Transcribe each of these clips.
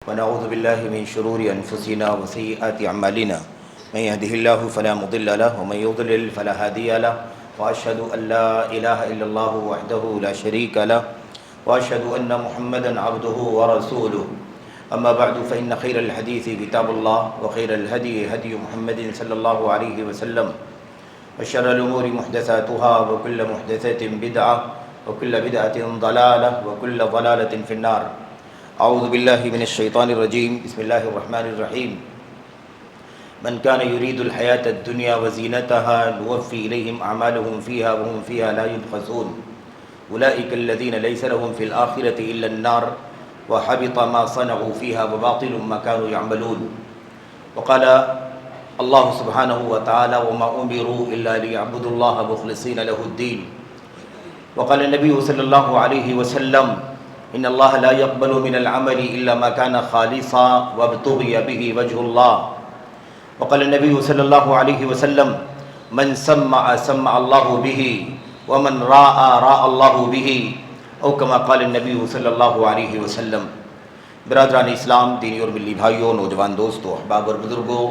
ونعوذ بالله من شرور أنفسنا وسيئات أعمالنا من يهده الله فلا مضل له ومن يضلل فلا هادي له وأشهد أن لا إله إلا الله وحده لا شريك له وأشهد أن محمدا عبده ورسوله أما بعد فإن خير الحديث كتاب الله وخير الهدي هدي محمد صلى الله عليه وسلم وشر الأمور محدثاتها وكل محدثة بدعة وكل بدعة ضلالة وكل ضلالة في النار. اعوذ باللہ من الشیطان الرجیم. بسم اللہ الرحمن الرحیم. من كان يريد الحياة الدنيا وزينتها نوفي إليهم أعمالهم فيها وهم فيها لا يبخسون أولئك الذين ليس لهم في الآخرة إلا النار وحبط ما صنعوا فيها وباطل ما كانوا يعملون. وقال الله سبحانه وتعالى وما أمروا إلا ليعبدوا الله مخلصين له الدين. وقال النبي صلى الله عليه وسلم ان اللہ لا يقبل من العمل الا ما كان خالصا وابتغي به وجه الله. وقال النبي صلى الله عليه وسلم من سمع سمع الله به ومن راء راء الله به او كما قال النبي صلى الله عليه وسلم. برادران اسلام، دینی اور ملی بھائیوں، نوجوان دوستوں، احباب اور بزرگوں،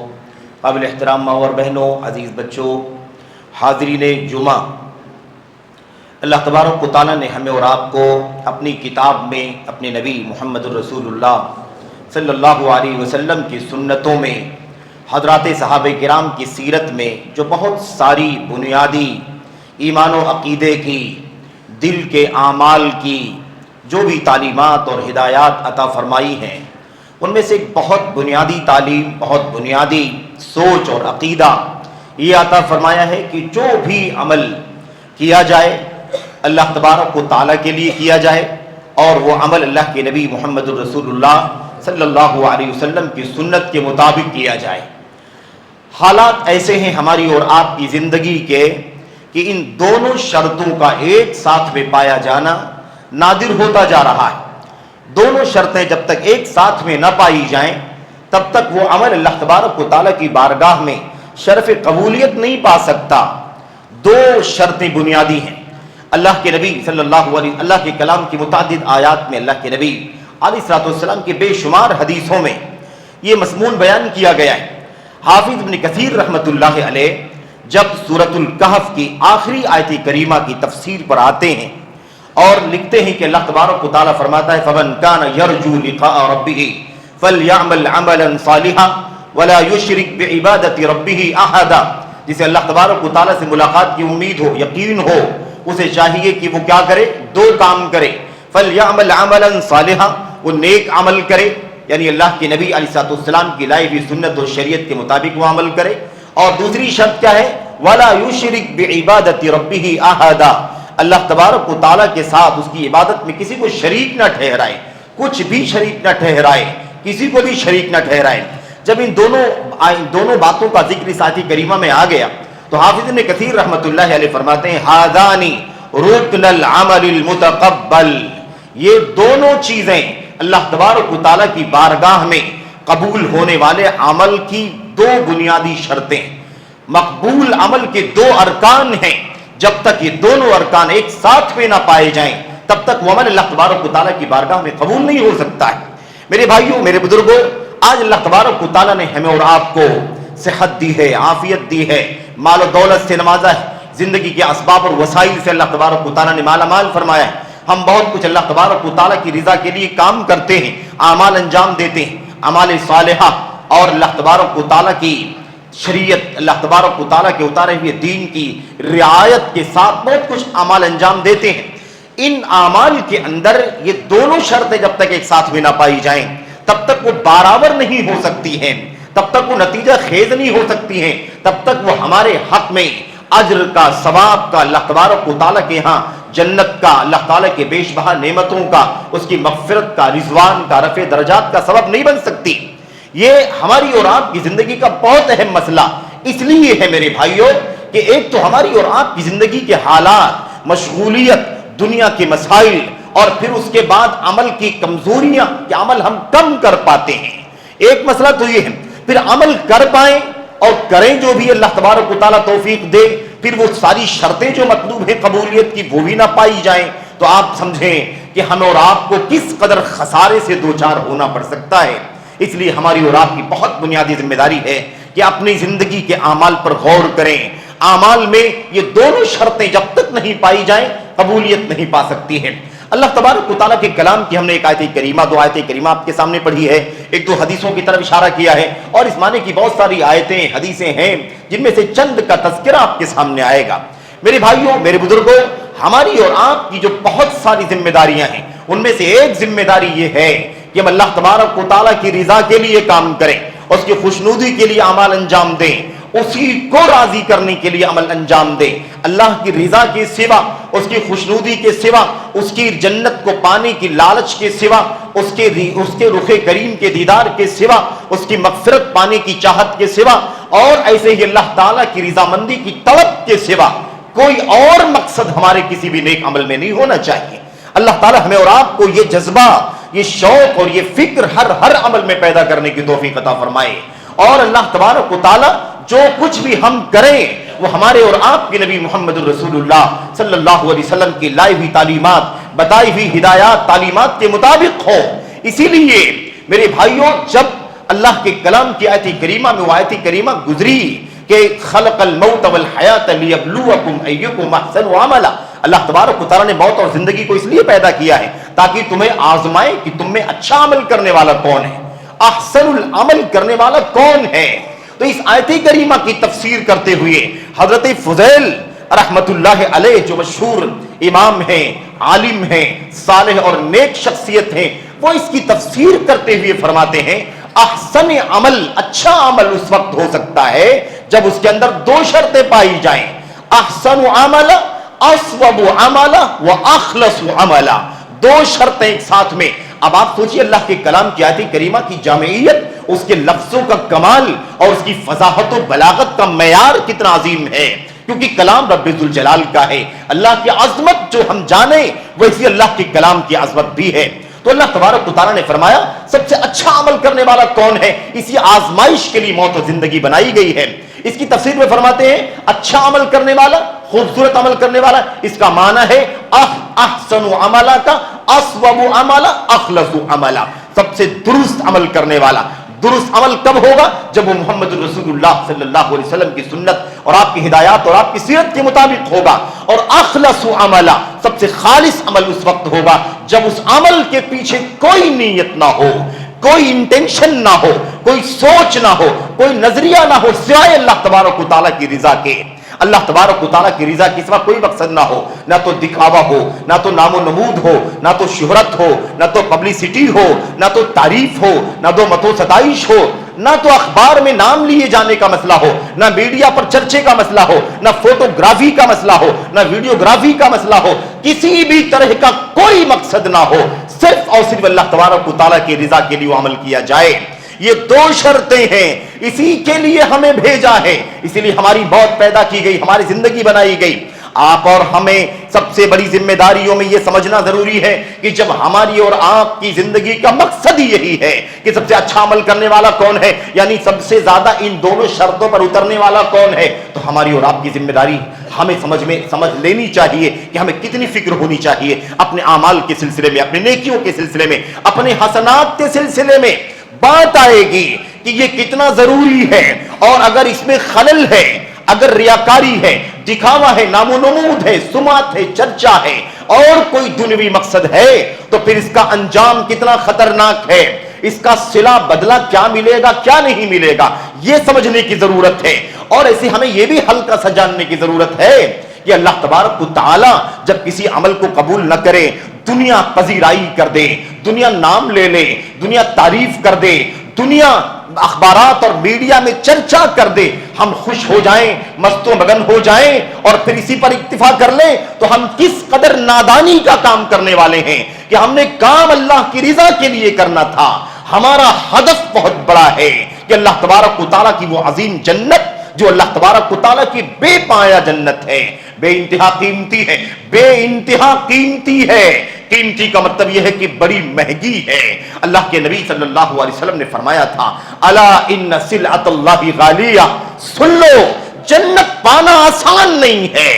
قابل احترام ماں اور بہنوں، عزیز بچوں، حاضرین جمعہ، اللہ تبارک و تعالیٰ نے ہمیں اور آپ کو اپنی کتاب میں اپنے نبی محمد الرسول اللہ صلی اللہ علیہ وسلم کی سنتوں میں، حضرات صحابہ کرام کی سیرت میں جو بہت ساری بنیادی ایمان و عقیدے کی، دل کے اعمال کی جو بھی تعلیمات اور ہدایات عطا فرمائی ہیں، ان میں سے ایک بہت بنیادی تعلیم، بہت بنیادی سوچ اور عقیدہ یہ عطا فرمایا ہے کہ جو بھی عمل کیا جائے اللہ تبارک و تعالیٰ کے لیے کیا جائے، اور وہ عمل اللہ کے نبی محمد الرسول اللہ صلی اللہ علیہ وسلم کی سنت کے مطابق کیا جائے. حالات ایسے ہیں ہماری اور آپ کی زندگی کے کہ ان دونوں شرطوں کا ایک ساتھ میں پایا جانا نادر ہوتا جا رہا ہے. دونوں شرطیں جب تک ایک ساتھ میں نہ پائی جائیں تب تک وہ عمل اللہ تبارک و تعالیٰ کی بارگاہ میں شرف قبولیت نہیں پا سکتا. دو شرطیں بنیادی ہیں. اللہ کے نبی صلی اللہ علیہ وسلم، اللہ کے کلام کی متعدد آیات میں اللہ کے نبی علیہ الصلوۃ والسلام کے بے شمار حدیثوں میں یہ مضمون بیان کیا گیا ہے. حافظ ابن کثیر رحمۃ اللہ علیہ جب سورۃ الکہف کی آخری آیت کریمہ کی تفسیر پر آتے ہیں اور لکھتے ہیں کہ اللہ تبارک و تعالیٰ فرماتا ہے فَمَنْ كَانَ يَرْجُو لِقَاءَ رَبِّهِ فَلْيَعْمَلْ عَمَلًا صَالِحًا وَلَا يُشْرِكْ بِعِبَادَةِ رَبِّهِ أَحَدًا. جسے اللہ تبارک و تعالیٰ سے ملاقات کی امید ہو، یقین ہو، اسے چاہیے کہ وہ کیا کرے؟ دو کام کرے. فَلْيَعْمَلْ عَمَلًا صَالِحًا، وہ نیک عمل کرے، یعنی اللہ کے نبی علیہ الصلوۃ والسلام کی لائی ہوئی سنت اور شریعت کے مطابق وہ عمل کرے. اور دوسری شرط کیا ہے؟ وَلَا يُشْرِكْ بِعِبَادَةِ رَبِّهِ أَحَدًا، اللہ تبارک و تعالیٰ کے ساتھ اس کی عبادت میں کسی کو شریک نہ ٹھہرائے، کچھ بھی شریک نہ ٹھہرائے، کسی کو بھی شریک نہ ٹھہرائے. جب ان دونوں باتوں کا ذکر اس آیت کریمہ میں آ گیا تو حافظ ابن کثیر رحمۃ اللہ علیہ فرماتے ہیں ہذانی رکن العمل المتقبل، یہ دونوں چیزیں اللہ تبارک و تعالیٰ کی بارگاہ میں قبول ہونے والے عمل کی دو بنیادی شرطیں. مقبول عمل کے دو ارکان ہیں. جب تک یہ دونوں ارکان ایک ساتھ میں نہ پائے جائیں تب تک وہ عمل اللہ تبارک و تعالیٰ کی بارگاہ میں قبول نہیں ہو سکتا ہے. میرے بھائیوں، میرے بزرگوں، آج اللہ تبارک و تعالیٰ نے ہمیں اور آپ کو صحت دی ہے، عافیت دی ہے، مال و دولت سے نوازا ہے، زندگی کے اسباب اور وسائل سے اللہ تبارک و تعالیٰ نے مالا مال فرمایا ہے. ہم بہت کچھ اللہ تبارک و تعالیٰ کی رضا کے لیے کام کرتے ہیں، اعمال انجام دیتے ہیں، اعمال صالحہ اور اللہ تبارک و تعالیٰ کی شریعت، اللہ تبارک و تعالیٰ کے اتارے ہوئے دین کی رعایت کے ساتھ بہت کچھ اعمال انجام دیتے ہیں. ان اعمال کے اندر یہ دونوں شرطیں جب تک ایک ساتھ میں نہ پائی جائیں تب تک وہ برابر نہیں ہو سکتی ہیں، تب تک وہ نتیجہ خیز نہیں ہو سکتی ہیں، تب تک وہ ہمارے حق میں اجر کا، ثواب کا، اللہ تبارک و تعالیٰ کے ہاں جنت کا، اللہ تعالیٰ کے بیش بہا نعمتوں کا، اس کی مغفرت کا، رضوان کا، رفع درجات کا سبب نہیں بن سکتی. یہ ہماری اور آپ کی زندگی کا بہت اہم مسئلہ اس لیے ہے میرے بھائیوں کہ ایک تو ہماری اور آپ کی زندگی کے حالات، مشغولیت، دنیا کے مسائل، اور پھر اس کے بعد عمل کی کمزوریاں کہ عمل ہم کم کر پاتے ہیں. ایک مسئلہ تو یہ ہے. پھر عمل کر پائیں اور کریں جو بھی اللہ تبارک و تعالیٰ توفیق دے، پھر وہ ساری شرطیں جو مطلوب ہیں قبولیت کی وہ بھی نہ پائی جائیں تو آپ سمجھیں کہ کہ ہمیں اور آپ کو کس قدر خسارے سے دوچار ہونا پڑ سکتا ہے۔ اس لیے ہماری اور آپ کی بہت بنیادی ذمہ داری ہے کہ اپنی زندگی کے اعمال پر غور کریں۔ اعمال میں یہ دونوں شرطیں جب تک نہیں پائی جائیں قبولیت نہیں پا سکتی ہے۔ اللہ تبارک و تعالیٰ کے کلام کی ہم نے ایک آیت کریمہ، دو آیت کریمہ آپ کے سامنے پڑھی ہے، ایک دو حدیثوں کی طرف اشارہ کیا ہے، اور اس معنی کی بہت ساری آیتیں حدیثیں ہیں جن میں سے چند کا تذکرہ آپ کے سامنے آئے گا۔ میرے بھائیوں، میرے بزرگوں، ہماری اور آپ کی جو بہت ساری ذمہ داریاں ہیں ان میں سے ایک ذمہ داری یہ ہے کہ ہم اللہ تبارک و تعالیٰ کی رضا کے لیے کام کریں، اس کی خوشنودی کے لیے اعمال انجام دیں، اسی کو راضی کرنے کے لیے عمل انجام دیں۔ اللہ کی رضا کے سوا، اس کی خوشنودی کے سوا، اس کی جنت کو پانے کی لالچ کے سوا، اس کے رخ کریم کے دیدار کے سوا، اس کی مغفرت پانے کی چاہت کے سوا، اور ایسے ہی اللہ تعالیٰ کی رضامندی کی طلب کے سوا کوئی اور مقصد ہمارے کسی بھی نیک عمل میں نہیں ہونا چاہیے۔ اللہ تعالیٰ ہمیں اور آپ کو یہ جذبہ، یہ شوق اور یہ فکر ہر عمل میں پیدا کرنے کی توفیق عطا فرمائے، اور اللہ تبارک و تعالیٰ جو کچھ بھی ہم کریں وہ ہمارے اور آپ کے نبی محمد الرسول اللہ صلی اللہ علیہ وسلم کی لائی ہوئی تعلیمات، بتائی ہوئی ہدایات، تعلیمات کے مطابق ہو۔ اسی لیے میرے بھائیوں، جب اللہ کے کلام کی آیت کریمہ میں وہ آیت کریمہ گزری کہ خلق الموت والحیات لیبلوکم ایکم احسن عملا، اللہ تبارک و تعالیٰ نے موت اور زندگی کو اس لیے پیدا کیا ہے تاکہ تمہیں آزمائے کہ تم میں اچھا عمل کرنے والا کون ہے، احسن العمل کرنے والا کون ہے۔ تو اس آیت کریمہ کی تفسیر کرتے ہوئے حضرت فضیل رحمت اللہ علیہ، جو مشہور امام ہیں، عالم ہیں، صالح اور نیک شخصیت ہیں، وہ اس کی تفسیر کرتے ہوئے فرماتے ہیں احسن عمل، اچھا عمل اس وقت ہو سکتا ہے جب اس کے اندر دو شرطیں پائی جائیں، احسن عمل، اصوب عمل و اخلص عمل، دو شرطیں ایک ساتھ میں۔ اب آپ سوچئے اللہ کے کلام کی آیت کریمہ کی جامعیت، اس کے لفظوں کا کمال اور اس کی فصاحت و بلاغت کا معیار کتنا عظیم ہے، کیونکہ کلام رب ذوالجلال کا ہے۔ اللہ کی عظمت جو ہم جانیں ویسی اللہ کے کلام کی عظمت بھی ہے۔ تو اللہ تبارک و تعالیٰ نے فرمایا سب سے اچھا عمل کرنے والا کون ہے، اسی آزمائش کے لیے موت و زندگی بنائی گئی ہے۔ اس کی تفسیر میں فرماتے ہیں اچھا عمل کرنے والا، خوبصورت عمل کرنے والا، اس کا معنی ہے احسن عملہ کا اصوب عملہ اخلص عملہ، سب سے درست عمل کرنے والا۔ درست عمل کب ہوگا؟ جب وہ محمد رسول اللہ صلی اللہ علیہ وسلم کی سنت اور آپ کی ہدایات اور آپ کی سیرت کے مطابق ہوگا۔ اور اخلص عملہ، سب سے خالص عمل اس وقت ہوگا جب اس عمل کے پیچھے کوئی نیت نہ ہو، کوئی انٹینشن نہ ہو، کوئی سوچ نہ ہو، کوئی نظریہ نہ ہو سوائے اللہ تبارک و تعالیٰ کی رضا کے۔ اللہ تبارک و تعالیٰ کی رضا کے سوا کوئی مقصد نہ ہو، نہ تو دکھاوا ہو، نہ تو نام و نمود ہو، نہ تو شہرت ہو، نہ تو پبلسٹی ہو، نہ تو تعریف ہو، نہ تو مدح و ستائش ہو، نہ تو اخبار میں نام لیے جانے کا مسئلہ ہو، نہ میڈیا پر چرچے کا مسئلہ ہو، نہ فوٹوگرافی کا مسئلہ ہو، نہ ویڈیوگرافی کا مسئلہ ہو، کسی بھی طرح کا کوئی مقصد نہ ہو، صرف اور صرف اللہ تبارک و تعالیٰ کی رضا کے لیے عمل کیا جائے۔ یہ دو شرطیں ہیں، اسی کے لیے ہمیں بھیجا ہے، اسی لیے ہماری موت پیدا کی گئی، ہماری زندگی بنائی گئی۔ آپ اور ہمیں سب سے بڑی ذمہ داریوں میں یہ سمجھنا ضروری ہے کہ جب ہماری اور آپ کی زندگی کا مقصد یہی ہے کہ سب سے اچھا عمل کرنے والا کون ہے، یعنی سب سے زیادہ ان دونوں شرطوں پر اترنے والا کون ہے، تو ہماری اور آپ کی ذمہ داری ہمیں سمجھ لینی چاہیے کہ ہمیں کتنی فکر ہونی چاہیے اپنے اعمال کے سلسلے میں، اپنے نیکیوں کے سلسلے میں، اپنے حسنات کے سلسلے میں۔ بات آئے گی کہ یہ کتنا ضروری ہے، اور اگر اس میں خلل ہے، اگر ریاکاری ہے، دکھاوا ہے، نام و نمود ہے، سمعت ہے، چرچا ہے، اور کوئی دنیوی مقصد ہے، تو پھر اس کا انجام کتنا خطرناک ہے، اس کا صلہ بدلہ کیا ملے گا، کیا نہیں ملے گا، یہ سمجھنے کی ضرورت ہے۔ اور ایسے ہمیں یہ بھی ہلکا سا جاننے کی ضرورت ہے کہ اللہ تبارک و تعالی جب کسی عمل کو قبول نہ کرے، دنیا پذیرائی کر دے، دنیا نام لے لے، دنیا تعریف کر دے، دنیا اخبارات اور میڈیا میں چرچا کر دے، ہم خوش ہو جائیں، مست و مگن ہو جائیں اور پھر اسی پر اکتفا کر لیں، تو ہم کس قدر نادانی کا کام کرنے والے ہیں کہ ہم نے کام اللہ کی رضا کے لیے کرنا تھا۔ ہمارا ہدف بہت بڑا ہے کہ اللہ تبارک و تعالیٰ کی وہ عظیم جنت جو اللہ تبارک و تعالیٰ کی بے پایا جنت ہے، بے انتہا قیمتی ہے، بے انتہا قیمتی ہے۔ قیمتی کا مطلب یہ ہے کہ بڑی مہنگی ہے۔ اللہ کے نبی صلی اللہ علیہ وسلم نے فرمایا تھا الا ان سلعۃ اللہ غالیہ، سن لو جنت پانا آسان نہیں ہے،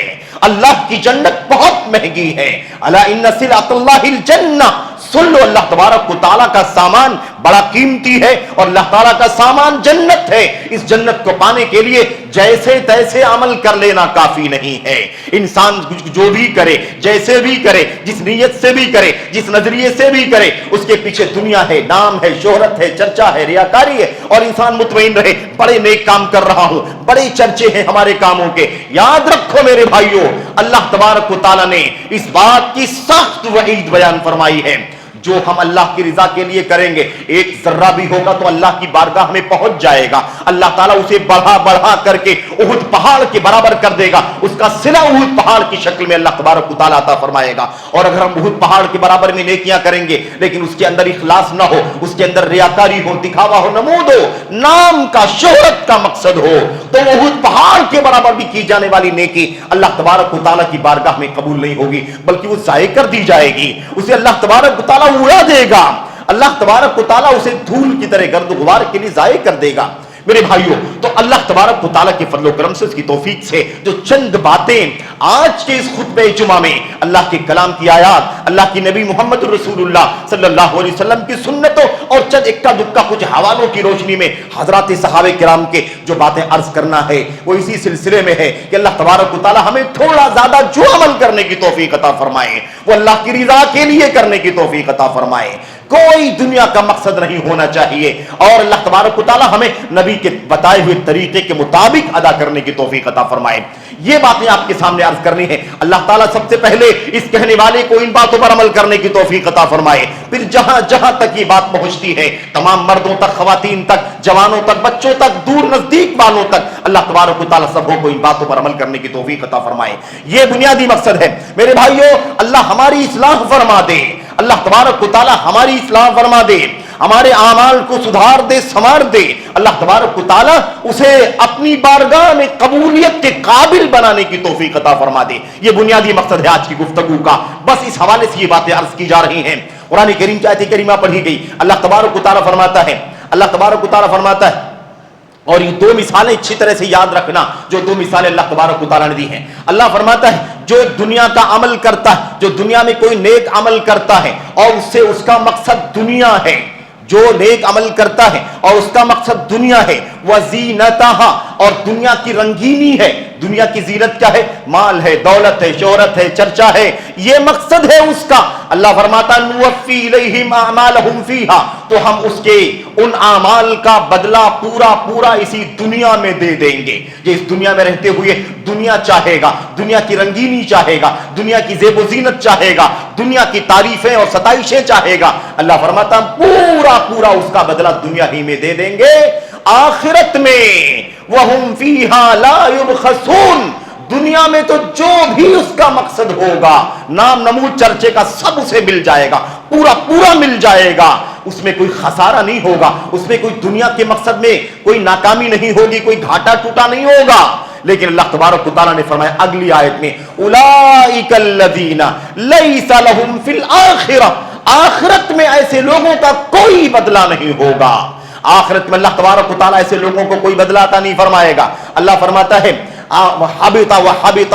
اللہ کی جنت بہت مہنگی ہے. الا ان سلعۃ اللہ الجنہ، سن لو اللہ تبارک و تعالیٰ کا سامان بڑا قیمتی ہے اور اللہ تعالیٰ کا سامان جنت ہے. اس جنت کو پانے کے لیے جیسے تیسے عمل کر لینا کافی نہیں ہے. انسان جو بھی کرے، جیسے بھی کرے، جس نیت سے بھی کرے، جس نظریے سے بھی کرے، اس کے پیچھے دنیا ہے، نام ہے، شہرت ہے، چرچا ہے، ریاکاری ہے. اور انسان مطمئن رہے بڑے نیک کام کر رہا ہوں، بڑے چرچے ہیں ہمارے کاموں کے. یاد رکھو میرے بھائیوں، اللہ تبارک و تعالیٰ نے اس بات کی سخت وعید بیان فرمائی ہے. جو ہم اللہ کی رضا کے لیے کریں گے، ایک ذرہ بھی ہوگا تو اللہ کی بارگاہ میں پہنچ جائے گا. اللہ تعالیٰ اسے بڑھا بڑھا کر کے احد پہاڑ کے برابر کر دے گا. اس کا صلہ احد پہاڑ کی شکل میں اللہ تبارک و تعالیٰ عطا فرمائے گا. اور اگر ہم احد پہاڑ کے برابر میں نیکیاں کریں گے لیکن اس کے اندر اخلاص نہ ہو، اس کے اندر ریاکاری ہو، دکھاوا ہو، نمود ہو، نام کا، شہرت کا مقصد ہو، تو احد پہاڑ کے برابر بھی کی جانے والی نیکی اللہ تبارک و تعالیٰ کی بارگاہ میں قبول نہیں ہوگی، بلکہ وہ ضائع کر دی جائے گی. اسے اللہ تبارک و تعالیٰ اڑا دے گا. اللہ تبارک و تعالیٰ اسے دھول کی طرح گرد و غبار کے لیے ضائع کر دے گا. میرے بھائیوں، تو اللہ تبارک و تعالیٰ کے فضل و کرم سے، اس کی توفیق سے، جو چند باتیں آج کے اس خطبہ جمعہ میں اللہ کے کلام کی آیات، اللہ کی نبی محمد رسول اللہ صلی اللہ علیہ وسلم کی سنتوں اور چند اکا دکا کچھ حوالوں کی روشنی میں حضرات صحابہ کرام کے جو باتیں عرض کرنا ہے، وہ اسی سلسلے میں ہے کہ اللہ تبارک و تعالیٰ ہمیں تھوڑا زیادہ جو عمل کرنے کی توفیق عطا فرمائے وہ اللہ کی رضا کے لیے کرنے کی توفیق عطا فرمائے. کوئی دنیا کا مقصد نہیں ہونا چاہیے اور اللہ تبارک و تعالیٰ ہمیں نبی کے بتائے ہوئے طریقے کے مطابق ادا کرنے کی توفیق عطا فرمائے. یہ باتیں آپ کے سامنے عرض کرنی ہے. اللہ تعالیٰ سب سے پہلے اس کہنے والے کو ان باتوں پر عمل کرنے کی توفیق عطا فرمائے. پھر جہاں جہاں تک یہ بات پہنچتی ہے، تمام مردوں تک، خواتین تک، جوانوں تک، بچوں تک، دور نزدیک والوں تک، اللہ تبارک و تعالیٰ سب کو ان باتوں پر عمل کرنے کی توفیق عطا فرمائے. یہ بنیادی مقصد ہے. میرے بھائیوں، اللہ ہماری اصلاح فرما دے. اللہ تبارک و تعالیٰ ہماری اصلاح فرما دے، ہمارے اعمال کو سدھار دے، سنوار دے. اللہ تبارک و تعالیٰ اسے اپنی بارگاہ میں قبولیت کے قابل بنانے کی توفیق عطا فرما دے. یہ بنیادی مقصد ہے آج کی گفتگو کا. بس اس حوالے سے یہ باتیں عرض کی جا رہی ہیں. قرآن کریم کی آیت کریمہ پڑھی گئی. اللہ تبارک و تعالیٰ فرماتا ہے اور یہ دو مثالیں اچھی طرح سے یاد رکھنا، جو دو مثالیں اللہ تبارک و تعالیٰ نے دی ہیں. اللہ فرماتا ہے جو دنیا کا عمل کرتا ہے، جو دنیا میں کوئی نیک عمل کرتا ہے اور اس سے اس کا مقصد دنیا ہے، جو نیک عمل کرتا ہے اور اس کا مقصد دنیا ہے، وزینتہا، اور دنیا کی رنگینی ہے. دنیا کی زینت کیا ہے؟ مال ہے، دولت ہے، شہرت ہے، چرچا ہے، یہ مقصد ہے اس کا. اللہ فرماتا نوفی الیہم اعمالہم فیہا، تو ہم اس کے ان اعمال کا بدلہ پورا پورا اسی دنیا میں دے دیں گے. یہ اس دنیا میں رہتے ہوئے دنیا چاہے گا، دنیا کی رنگینی چاہے گا، دنیا کی زیب و زینت چاہے گا، دنیا کی تعریفیں اور ستائشیں چاہے گا. اللہ فرماتا پورا پورا اس کا بدلہ دنیا ہی میں دے دیں گے. آخرت میں وَهُمْ فِيهَا لَا يُبْخَسُونَ، دنیا میں تو جو بھی اس کا مقصد ہوگا، نام نمود چرچے کا، سب اسے مل جائے گا، پورا پورا مل جائے گا. اس میں کوئی خسارہ نہیں ہوگا، اس میں کوئی دنیا کے مقصد میں کوئی ناکامی نہیں ہوگی، کوئی گھاٹا ٹوٹا نہیں ہوگا. لیکن اللہ تبارک و تعالیٰ نے فرمایا اگلی آیت میں اولئک الذین لیس لہم فی الآخرہ، آخرت میں ایسے لوگوں کا کوئی بدلہ نہیں ہوگا. آخرت میں اللہ تبارک و تعالیٰ ایسے لوگوں کو کوئی بدلہ عطا نہیں فرمائے گا. اللہ فرماتا ہے وَحَبِطَ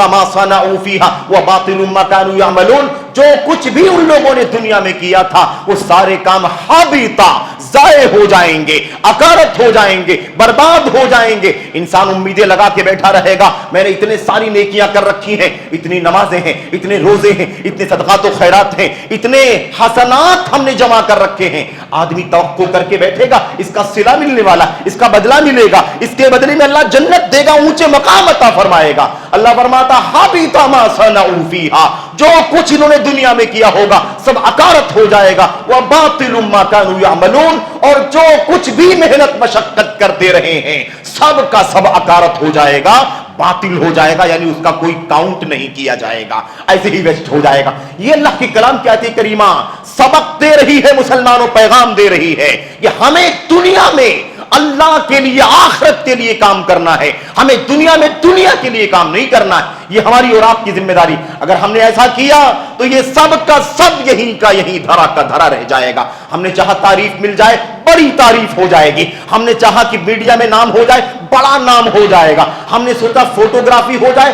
مَا صَنَعُوا فِيهَا وَبَاطِلٌ مَا كَانُوا يَعْمَلُونَ، جو کچھ بھی ان لوگوں نے دنیا میں کیا تھا وہ سارے کام حبیطہ، ضائع ہو جائیں گے، اکارت ہو جائیں گے، برباد ہو جائیں گے. انسان امیدیں لگا کے بیٹھا رہے گا، میں نے اتنے ساری نیکیاں کر رکھی ہیں، اتنی نمازیں ہیں، اتنے روزے ہیں، اتنے صدقات و خیرات ہیں، اتنے حسنات ہم نے جمع کر رکھے ہیں. آدمی توقع کر کے بیٹھے گا اس کا صلہ ملنے والا، اس کا بدلہ ملے گا، اس کے بدلے میں اللہ جنت دے گا، اونچے مقام عطا فرمائے گا. اللہ فرماتا حبط ما صنعوا فیہا، جو کچھ انہوں نے دنیا میں کیا ہوگا سب اکارت ہو جائے گا. وباطل ما كانوا يعملون، اور جو کچھ بھی محنت مشقت کرتے رہے ہیں سب کا سب اکارت ہو جائے گا، باطل ہو جائے گا، یعنی اس کا کوئی کاؤنٹ نہیں کیا جائے گا، ایسے ہی ویسٹ ہو جائے گا. یہ اللہ کے کلام کی آیت کریمہ سبق دے رہی ہے مسلمانوں، پیغام دے رہی ہے کہ ہمیں دنیا میں اللہ کے لیے، آخرت کے لیے کام کرنا ہے، ہمیں دنیا میں دنیا کے لیے کام نہیں کرنا ہے. یہ ہماری اور آپ کی ذمہ داری. اگر ہم نے ایسا کیا تو یہ سب کا سب یہیں کا یہیں، دھرا کا دھرا رہ جائے گا. ہم نے چاہا تعریف مل جائے، بڑی تعریف ہو جائے گی. ہم نے چاہا کہ میڈیا میں نام ہو جائے، بڑا نام ہو جائے گا. ہم نے سوچا فوٹوگرافی ہو جائے،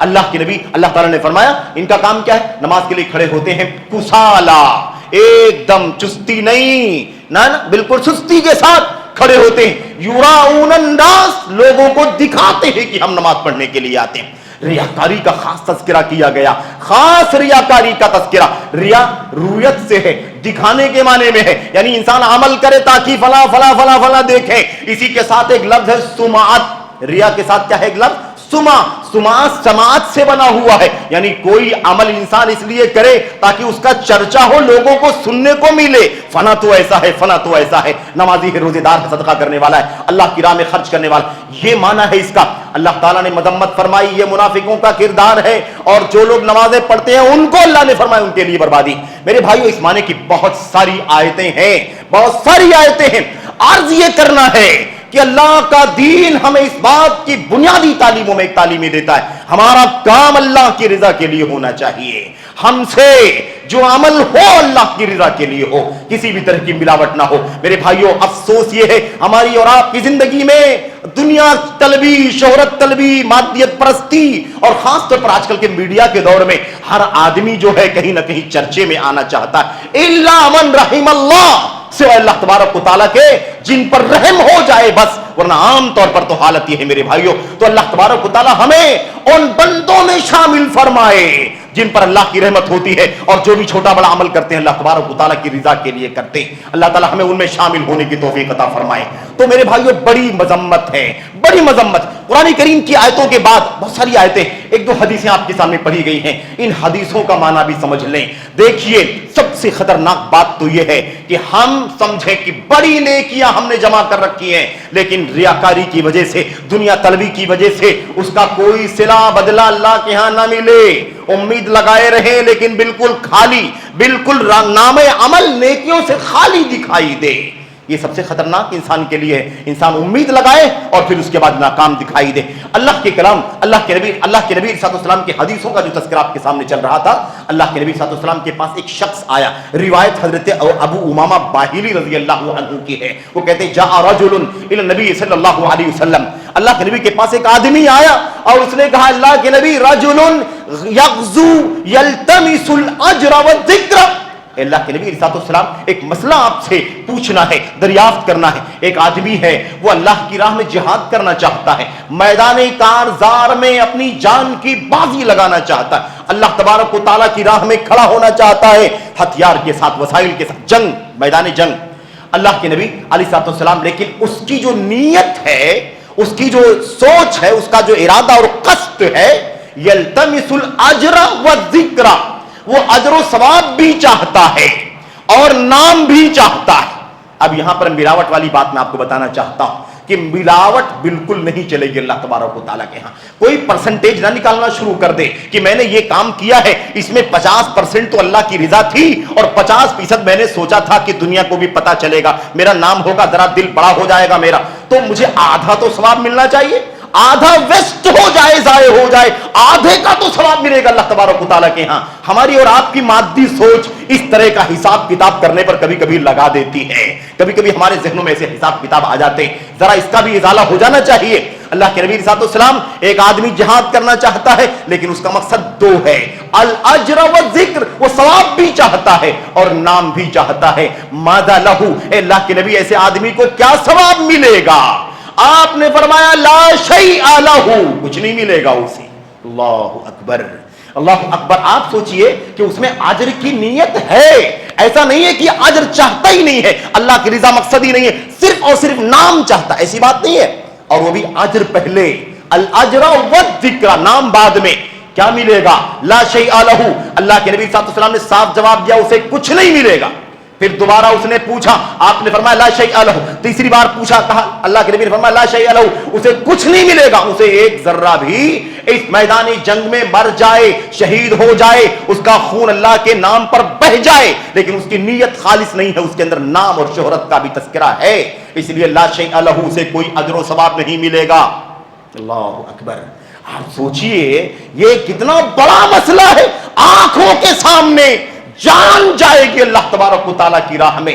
اللہ کے نبی اللہ تعالیٰ نے فرمایا ان کا کام کیا ہے؟ نماز کے لیے کھڑے ہوتے ہیں کسالا، ایک دم چستی نہیں، نہ بالکل سستی کے ساتھ کھڑے ہوتے ہیں، یراؤن الناس، لوگوں کو دکھاتے ہیں کہ ہم نماز پڑھنے کے لیے آتے ہیں۔ ریاکاری کا خاص تذکرہ کیا گیا، خاص ریاکاری کا تذکرہ۔ ریا رویت سے ہے، دکھانے کے معنی میں ہے، یعنی انسان عمل کرے تاکہ فلاں فلاں فلاں فلاں دیکھیں۔ اسی کے ساتھ ایک لفظ ہے سمعت، ریا کے ساتھ کیا ہے ایک لفظ؟ سمعت سے بنا ہوا ہے، یعنی کوئی عمل انسان اس لیے کرے تاکہ اس کا چرچا ہو، لوگوں کو سننے کو ملے، فنا تو ایسا ہے، فنا تو ایسا ہے، نمازی ہے، روزے دار ہے، صدقہ کرنے والا ہے، اللہ کی راہ میں خرچ کرنے والا، یہ معنی ہے اس کا۔ اللہ تعالیٰ نے مذمت فرمائی، یہ منافقوں کا کردار ہے، اور جو لوگ نمازیں پڑھتے ہیں ان کو اللہ نے فرمایا ان کے لیے بربادی۔ میرے بھائیو اس معنی کی بہت ساری آیتیں ہیں، بہت ساری آیتیں ہیں۔ عرض یہ کرنا ہے کہ اللہ کا دین ہمیں اس بات کی بنیادی تعلیموں میں ایک تعلیمی دیتا ہے، ہمارا کام اللہ کی رضا کے لیے ہونا چاہیے، ہم سے جو عمل ہو اللہ کی رضا کے لیے ہو، کسی بھی طرح کی ملاوٹ نہ ہو۔ میرے بھائیو افسوس یہ ہے ہماری اور آپ کی زندگی میں دنیا طلبی، شہرت طلبی، مادیت پرستی، اور خاص طور پر آج کل کے میڈیا کے دور میں ہر آدمی جو ہے کہیں نہ کہیں چرچے میں آنا چاہتا ہے، الا من رحم اللہ، سوائے اللہ تبارک و تعالیٰ کے جن پر رحم ہو جائے بس، ورنہ عام طور پر تو حالت یہ ہے میرے بھائیوں۔ تو اللہ تبارک و تعالیٰ ہمیں ان بندوں میں شامل فرمائے جن پر اللہ کی رحمت ہوتی ہے، اور جو بھی چھوٹا بڑا عمل کرتے ہیں اللہ تبارک و تعالیٰ کی رضا کے لیے کرتے ہیں، اللہ تعالیٰ ہمیں ان میں شامل ہونے کی توفیق عطا فرمائے۔ تو میرے بھائیوں بڑی مذمت ہے، بڑی مذمت۔ قرآن کریم کی آیتوں کے بعد بہت ساری آیتیں، ایک دو حدیثیں آپ کے سامنے پڑھی گئی ہیں، ان حدیثوں کا معنی بھی سمجھ لیں۔ دیکھیے سب سے خطرناک بات تو یہ ہے کہ ہم سمجھیں کہ بڑی نیکیاں ہم نے جمع کر رکھی ہیں، لیکن ریاکاری کی وجہ سے، دنیا طلبی کی وجہ سے اس کا کوئی صلہ بدلہ اللہ کے ہاں نہ ملے، امید لگائے رہیں لیکن بالکل خالی، بالکل نام عمل نیکیوں سے خالی دکھائی دے۔ یہ سب سے خطرناک انسان کے لیے ہے، انسان امید لگائے اور پھر اس کے بعد ناکام دکھائی دے۔ اللہ کے کلام، اللہ کے نبی صلی اللہ علیہ وسلم کی حدیثوں کا جو تذکرہ آپ کے سامنے چل رہا تھا، اللہ کے نبی صلی اللہ علیہ وسلم کے پاس ایک شخص آیا، روایت حضرت ابو امامہ باہلی رضی اللہ عنہ کی ہے، وہ کہتے ہیں جاء رجل الی النبی صلی اللہ علیہ وسلم، اللہ کے نبی کے پاس ایک آدمی آیا اور اس نے کہا اللہ کے نبی رجل یغزو یلتمس الاجر والذکر، اللہ کے نبی علیہ السلام ایک مسئلہ آپ سے پوچھنا ہے، دریافت کرنا ہے۔ ایک آدمی ہے وہ اللہ کی راہ میں جہاد کرنا چاہتا ہے، میدان کارزار میں اپنی جان کی بازی لگانا چاہتا ہے، اللہ تبارک و تعالیٰ کی راہ میں کھڑا ہونا چاہتا ہے، ہتھیار کے ساتھ، وسائل کے ساتھ، جنگ، میدان جنگ۔ اللہ کے نبی علیہ السلام لیکن اس کی جو نیت ہے، اس کی جو سوچ ہے، اس کا جو ارادہ اور قصد ہے، یلتمس الاجر والذکر، وہ اجر و ثواب بھی چاہتا ہے اور نام بھی چاہتا ہے۔ اب یہاں پر ملاوٹ والی بات میں آپ کو بتانا چاہتا ہوں کہ ملاوٹ بالکل نہیں چلے گی اللہ تبارک و تعالیٰ کے ہاں۔ کوئی پرسنٹیج نہ نکالنا شروع کر دے کہ میں نے یہ کام کیا ہے، اس میں 50% تو اللہ کی رضا تھی اور 50% میں نے سوچا تھا کہ دنیا کو بھی پتا چلے گا، میرا نام ہوگا، ذرا دل بڑا ہو جائے گا میرا، تو مجھے آدھا تو ثواب ملنا چاہیے، آدھا ویسٹ ہو جائے، ضائع ہو جائے، آدھے کا تو ثواب ملے گا اللہ تبارک و تعالیٰ کے ہاں۔ ہماری اور آپ کی مادی سوچ اس طرح کا حساب کتاب کرنے پر کبھی کبھی لگا دیتی ہے، کبھی کبھی ہمارے ذہنوں میں ایسے حساب کتاب آ جاتے ہیں، ذرا اس کا بھی ازالہ ہو جانا چاہیے۔ اللہ کے نبی صلی اللہ علیہ وسلم، ایک آدمی جہاد کرنا چاہتا ہے لیکن اس کا مقصد دو ہے، الاجر والذکر، وہ ثواب بھی چاہتا ہے اور نام بھی چاہتا ہے۔ ماذا لہو، اے اللہ کے نبی ایسے آدمی کو کیا ثواب ملے گا؟ آپ نے فرمایا لا شیء لہ، کچھ نہیں ملے گا اسے۔ اللہ اکبر، اللہ اکبر۔ آپ سوچئے کہ اس میں اجر کی نیت ہے، ایسا نہیں ہے کہ اجر چاہتا ہی نہیں ہے، اللہ کی رضا مقصد ہی نہیں ہے، صرف اور صرف نام چاہتا ہے، ایسی بات نہیں ہے، اور وہ بھی اجر پہلے، الاجر والذکر، نام بعد میں۔ کیا ملے گا؟ لا شیء لہ، اللہ کے نبی صلی اللہ علیہ وسلم نے صاف جواب دیا اسے کچھ نہیں ملے گا۔ پھر دوبارہ اس نے پوچھا، آپ نے فرمایا لا شیء لہ، تیسری بار پوچھا، کہا اللہ کے نبی نے فرمایا لا شیء لہ، اسے کچھ نہیں ملے گا، اسے ایک ذرہ بھی اس میدانی جنگ میں مر جائے، شہید ہو جائے، اس کا خون اللہ کے نام پر بہہ جائے، لیکن اس کی نیت خالص نہیں ہے، اس کے اندر نام اور شہرت کا بھی تذکرہ ہے، اس لیے لا شیء لہ، اسے کوئی اجر و ثواب نہیں ملے گا۔ اللہ اکبر۔ آپ سوچئے یہ کتنا بڑا مسئلہ ہے، آنکھوں کے سامنے جان جائے گی اللہ تبارک و تعالیٰ کی راہ میں،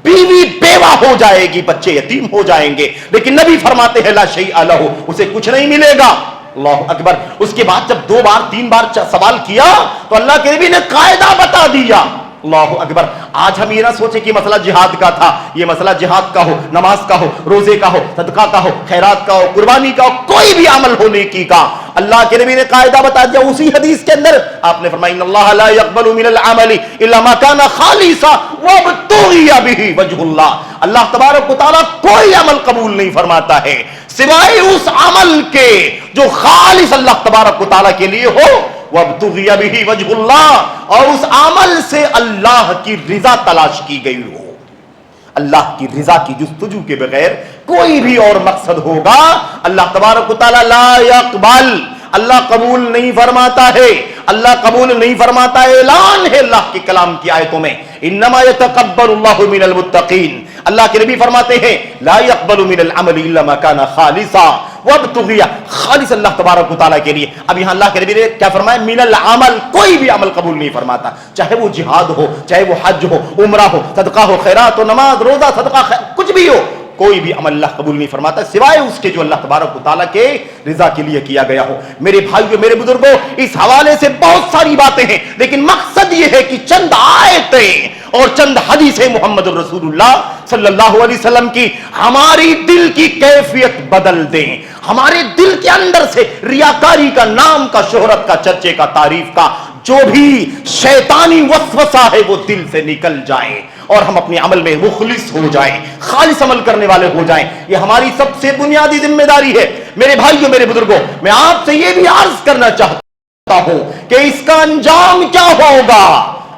بیوی بیوہ ہو جائے گی، بچے یتیم ہو جائیں گے، لیکن نبی فرماتے ہیں لا شیء لہ، اسے کچھ نہیں ملے گا۔ اللہ اکبر. اس کے بعد جب 2 بار 3 بار سوال کیا تو اللہ کے نبی نے قاعدہ بتا دیا. اللہ اکبر. آج ہم یہ نہ سوچیں کہ مسئلہ جہاد کا تھا. یہ مسئلہ جہاد کا ہو, نماز کا ہو, روزے کا ہو, صدقہ کا ہو, خیرات کا ہو, قربانی کا ہو, کوئی بھی عمل ہو نیکی کا, اللہ کے نبی نے قاعدہ بتا دیا. اسی حدیث کے اندر آپ نے فرمایا ان اللہ لا يقبل من العمل الا ما كان خالصا وابتغي به وجه اللہ. اللہ تبارک و تعالیٰ کوئی عمل قبول نہیں فرماتا ہے سوائے اس عمل کے جو خالص اللہ تبارک و تعالیٰ کے لیے ہو. وابتغي به وجه اللہ, اور اس عمل سے اللہ کی رضا تلاش کی گئی ہو. اللہ کی رضا کی جستجو کے بغیر کوئی بھی اور مقصد ہوگا اللہ تبارک و تعالیٰ لا يقبل, اللہ قبول نہیں فرماتا ہے. اللہ قبول نہیں فرماتا ہے. اعلان ہے اللہ کے کلام کی آیتوں میں انما يتقبل اللہ من المتقین. اللہ کے نبی فرماتے ہیں لا يقبل من العمل الا ما كان خالصا وابتغي, خالص اللہ تبارک و تعالیٰ کے لیے. اب یہاں اللہ کے نبی نے کیا فرمایا؟ من العمل, کوئی بھی عمل قبول نہیں فرماتا, چاہے وہ جہاد ہو, چاہے وہ حج ہو, عمرہ ہو, صدقہ ہو, خیرات ہو, نماز روزہ صدقہ کچھ بھی ہو, کوئی بھی عمل اللہ قبول نہیں فرماتا سوائے اس کے جو اللہ تبارک و تعالیٰ کے رضا کے لیے کیا گیا ہو. میرے بھائیو, میرے بزرگوں, اس حوالے سے بہت ساری باتیں ہیں, لیکن مقصد یہ ہے کہ چند آیتیں اور چند حدیثیں محمد رسول اللہ صلی اللہ علیہ وسلم کی ہماری دل کی کیفیت بدل دیں, ہمارے دل کے اندر سے ریاکاری کا, نام کا, شہرت کا, چرچے کا, تعریف کا جو بھی شیطانی وسوسہ ہے وہ دل سے نکل جائے اور ہم اپنے عمل میں مخلص ہو جائیں, خالص عمل کرنے والے ہو جائیں. یہ ہماری سب سے بنیادی ذمہ داری ہے. میرے بھائیوں, میرے بزرگوں, میں آپ سے یہ بھی عرض کرنا چاہتا ہوں کہ اس کا انجام کیا ہوگا.